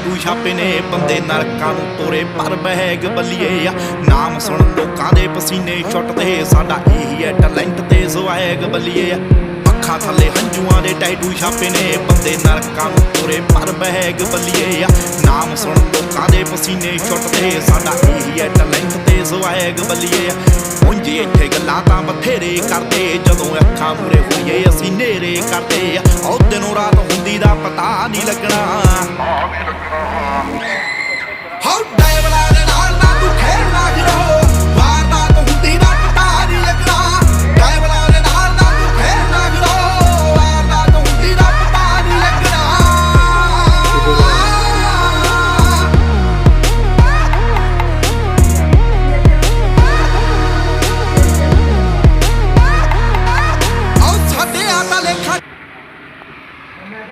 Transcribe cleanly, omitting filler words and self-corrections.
Tattoo ਛਾਪੇ ਨੇ ਬੰਦੇ ਨਰਕਾਂ ਨੂੰ ਤੋਰੇ ਪਰ ਬਹਿਗ ਬੱਲੀਏ ਆ। ਨਾਮ ਸੁਣ ਲੋਕਾਂ ਦੇ ਪਸੀਨੇ ਛੁੱਟਦੇ ਸਾਡਾ ਇਹੀ ਹੈ ਟੈਲੈਂਟ ਤੇ ਸਵੈਗ ਬੱਲੀਏ ਆ। ਅੱਖਾਂ ਥੱਲੇ ਹੰਝੂਆਂ ਦੇ ਟੈਟੂ ਛਾਪੇ ਨੇ ਬੰਦੇ ਨਰਕਾਂ ਨੂੰ ਤੋਰੇ ਪਰ ਬਹਿਗ ਬੱਲੀਏ ਆ। ਨਾਮ ਸੁਣ ਲੋਕਾਂ ਦੇ ਪਸੀਨੇ ਛੁੱਟਦੇ ਸਾਡਾ ਇਹੀ ਹੈ ਟੈਲੈਂਟ ਤੇ ਸਵੈਗ ਬੱਲੀਏ ਆ। ਉਂਝ ਇੱਥੇ ਗੱਲਾਂ ਤਾਂ ਬਥੇਰੇ ਕਰਦੇ ਜਦੋਂ ਅੱਖਾਂ ਮੂਰੇ ਹੋਈਏ ਅਸੀਂ ਨੇਰੇ ਕਰਦੇ ਆ। ਉਹ ਦਿਨੋਂ ਰਾਤ ਹੁੰਦੀ ਦਾ ਪਤਾ ਨਹੀਂ ਲੱਗਣਾ।